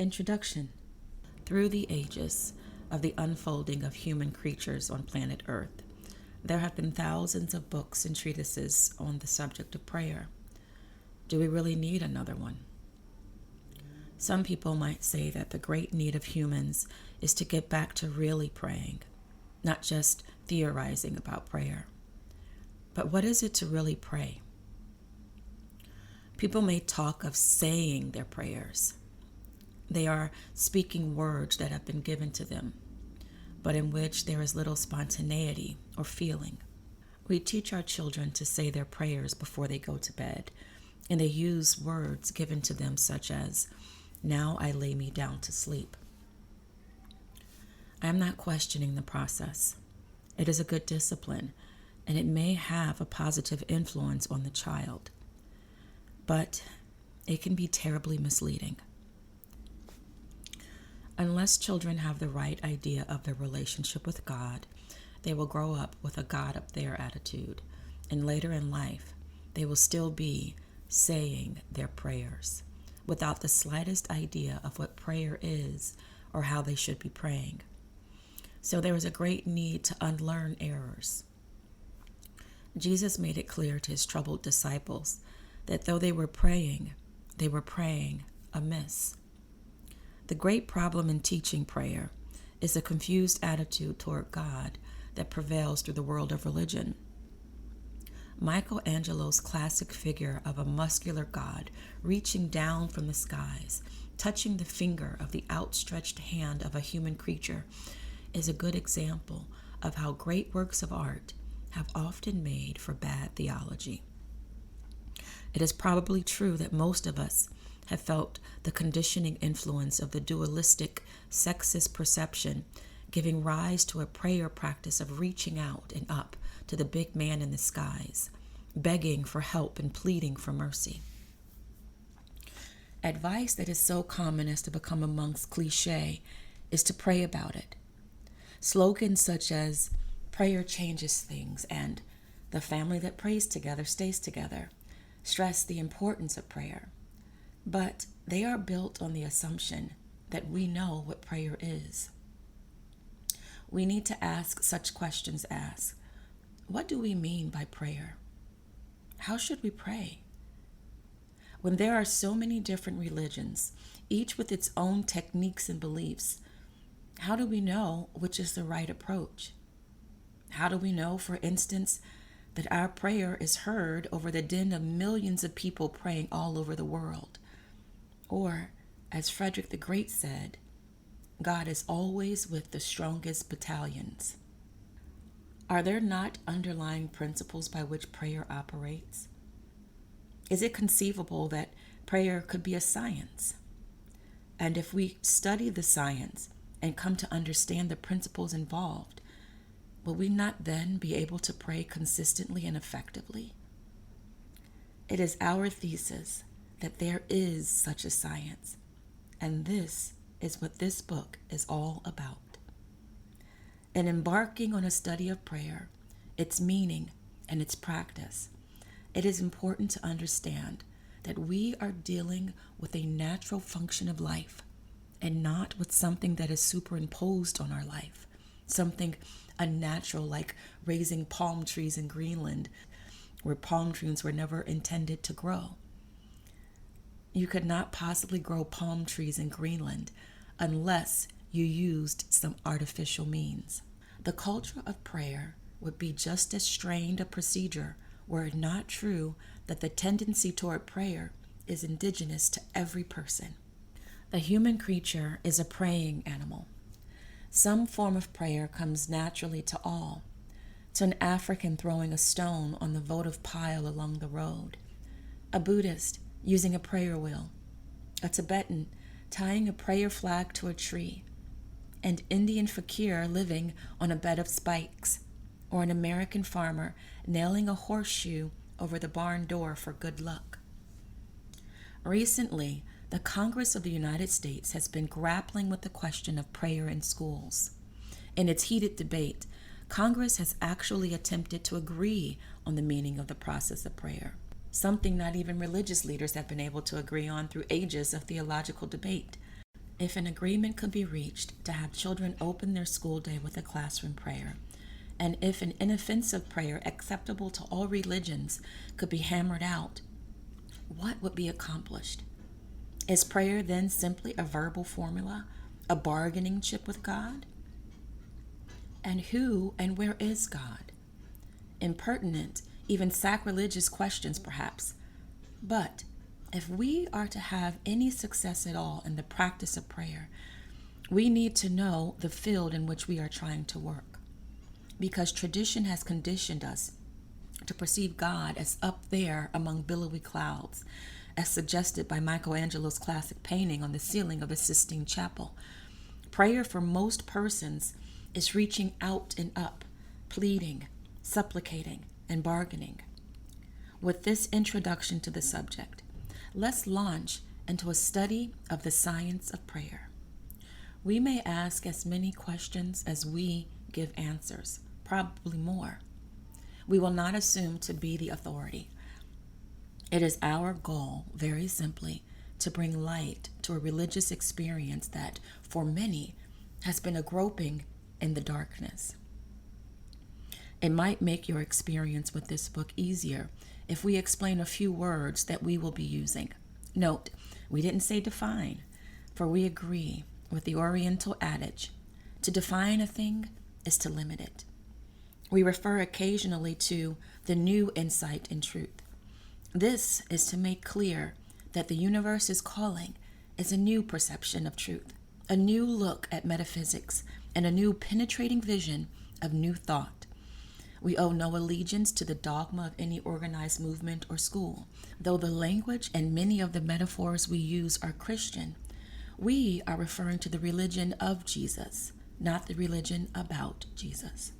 Introduction. Through the ages of the unfolding of human creatures on planet Earth, there have been thousands of books and treatises on the subject of prayer. Do we really need another one? Some people might say that the great need of humans is to get back to really praying, not just theorizing about prayer. But what is it to really pray? People may talk of saying their prayers. They are speaking words that have been given to them, but in which there is little spontaneity or feeling. We teach our children to say their prayers before they go to bed, and they use words given to them such as, "Now I lay me down to sleep." I am not questioning the process. It is a good discipline, and it may have a positive influence on the child, but it can be terribly misleading. Unless children have the right idea of their relationship with God, they will grow up with a God up there attitude, and later in life, they will still be saying their prayers without the slightest idea of what prayer is or how they should be praying. So there is a great need to unlearn errors. Jesus made it clear to his troubled disciples that though they were praying amiss. The great problem in teaching prayer is a confused attitude toward God that prevails through the world of religion. Michelangelo's classic figure of a muscular God reaching down from the skies, touching the finger of the outstretched hand of a human creature, is a good example of how great works of art have often made for bad theology. It is probably true that most of us have felt the conditioning influence of the dualistic, sexist perception giving rise to a prayer practice of reaching out and up to the big man in the skies, begging for help and pleading for mercy. Advice that is so common as to become amongst cliché is to pray about it. Slogans such as "prayer changes things" and "the family that prays together stays together" stress the importance of prayer. But they are built on the assumption that we know what prayer is. We need to ask such questions as, what do we mean by prayer? How should we pray? When there are so many different religions, each with its own techniques and beliefs, how do we know which is the right approach? How do we know, for instance, that our prayer is heard over the din of millions of people praying all over the world? Or, as Frederick the Great said, God is always with the strongest battalions. Are there not underlying principles by which prayer operates? Is it conceivable that prayer could be a science? And if we study the science and come to understand the principles involved, will we not then be able to pray consistently and effectively? It is our thesis that there is such a science, and this is what this book is all about. In embarking on a study of prayer, its meaning, and its practice, it is important to understand that we are dealing with a natural function of life and not with something that is superimposed on our life, something unnatural like raising palm trees in Greenland, where palm trees were never intended to grow. You could not possibly grow palm trees in Greenland unless you used some artificial means. The culture of prayer would be just as strained a procedure were it not true that the tendency toward prayer is indigenous to every person. The human creature is a praying animal. Some form of prayer comes naturally to all, to an African throwing a stone on the votive pile along the road, a Buddhist using a prayer wheel, a Tibetan tying a prayer flag to a tree, an Indian fakir living on a bed of spikes, or an American farmer nailing a horseshoe over the barn door for good luck. Recently, the Congress of the United States has been grappling with the question of prayer in schools. In its heated debate, Congress has actually attempted to agree on the meaning of the process of prayer, something not even religious leaders have been able to agree on through ages of theological debate. if an agreement could be reached to have children open their school day with a classroom prayer, and if an inoffensive prayer acceptable to all religions could be hammered out, what would be accomplished? Is prayer then simply a verbal formula, a bargaining chip with God? And who and where is God? Impertinent, even sacrilegious questions perhaps. But if we are to have any success at all in the practice of prayer, we need to know the field in which we are trying to work. Because tradition has conditioned us to perceive God as up there among billowy clouds, as suggested by Michelangelo's classic painting on the ceiling of the Sistine Chapel. Prayer for most persons is reaching out and up, pleading, supplicating, and bargaining. With this introduction to the subject, let's launch into a study of the science of prayer. We may ask as many questions as we give answers, probably more. We will not assume to be the authority. It is our goal, very simply, to bring light to a religious experience that, for many, has been a groping in the darkness. It might make your experience with this book easier if we explain a few words that we will be using. Note, we didn't say define, for we agree with the Oriental adage, to define a thing is to limit it. We refer occasionally to the new insight in truth. This is to make clear that the universe's calling is a new perception of truth, a new look at metaphysics, and a new penetrating vision of new thought. We owe no allegiance to the dogma of any organized movement or school. Though the language and many of the metaphors we use are Christian, we are referring to the religion of Jesus, not the religion about Jesus.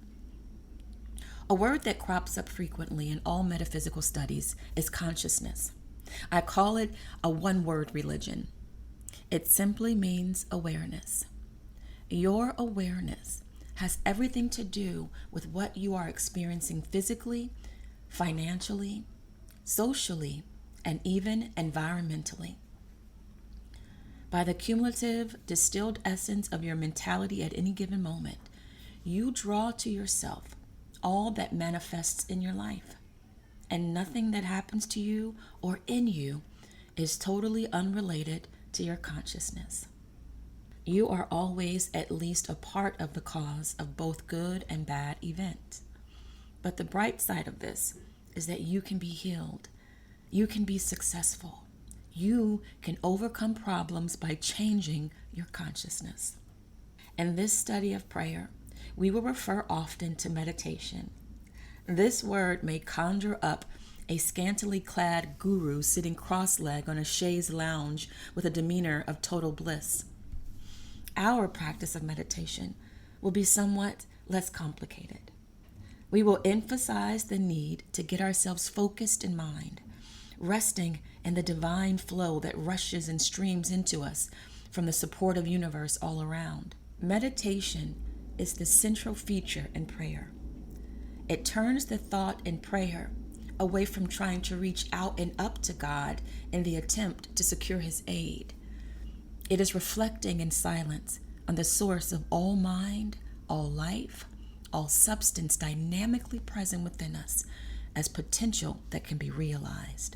A word that crops up frequently in all metaphysical studies is consciousness. I call it a one-word religion. It simply means awareness. Your awareness has everything to do with what you are experiencing physically, financially, socially, and even environmentally. By the cumulative, distilled essence of your mentality at any given moment, you draw to yourself all that manifests in your life, and nothing that happens to you or in you is totally unrelated to your consciousness. You are always at least a part of the cause of both good and bad events. But the bright side of this is that you can be healed. You can be successful. You can overcome problems by changing your consciousness. In this study of prayer, we will refer often to meditation. This word may conjure up a scantily clad guru sitting cross-legged on a chaise lounge with a demeanor of total bliss. Our practice of meditation will be somewhat less complicated. We will emphasize the need to get ourselves focused in mind, resting in the divine flow that rushes and streams into us from the supportive universe all around. Meditation is the central feature in prayer. It turns the thought in prayer away from trying to reach out and up to God in the attempt to secure His aid. It is reflecting in silence on the source of all mind, all life, all substance dynamically present within us as potential that can be realized.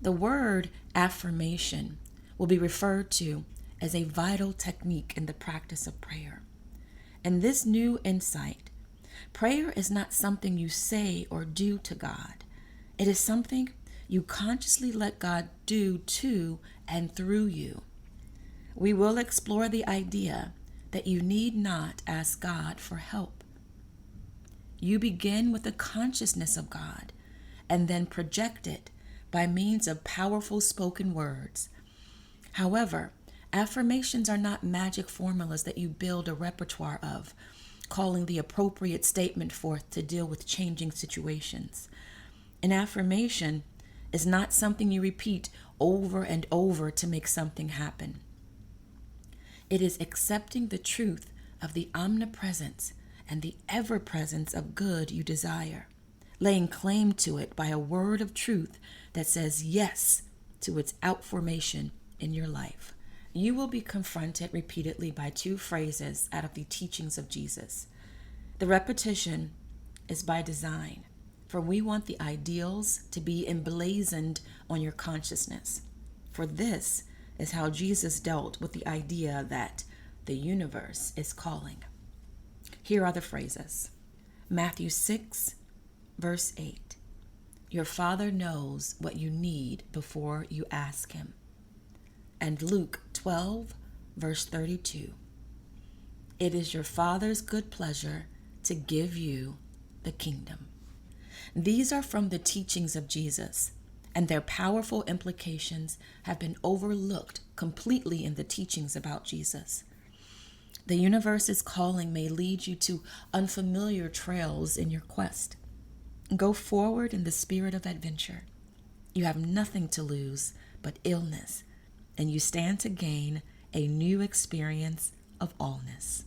The word affirmation will be referred to as a vital technique in the practice of prayer. And this new insight, prayer is not something you say or do to God. It is something you consciously let God do to and through you. We will explore the idea that you need not ask God for help. You begin with the consciousness of God and then project it by means of powerful spoken words. However, affirmations are not magic formulas that you build a repertoire of, calling the appropriate statement forth to deal with changing situations. An affirmation is not something you repeat over and over to make something happen. It is accepting the truth of the omnipresence and the ever-presence of good you desire, laying claim to it by a word of truth that says yes to its outformation in your life. you will be confronted repeatedly by two phrases out of the teachings of Jesus. The repetition is by design, for we want the ideals to be emblazoned on your consciousness. For this is how Jesus dealt with the idea that the universe is calling. Here are the phrases. Matthew 6, verse 8. Your Father knows what you need before you ask him. And Luke 12, verse 32. It is your Father's good pleasure to give you the kingdom. These are from the teachings of Jesus, and their powerful implications have been overlooked completely in the teachings about Jesus. The universe's calling may lead you to unfamiliar trails in your quest. Go forward in the spirit of adventure. You have nothing to lose but illness, and you stand to gain a new experience of allness.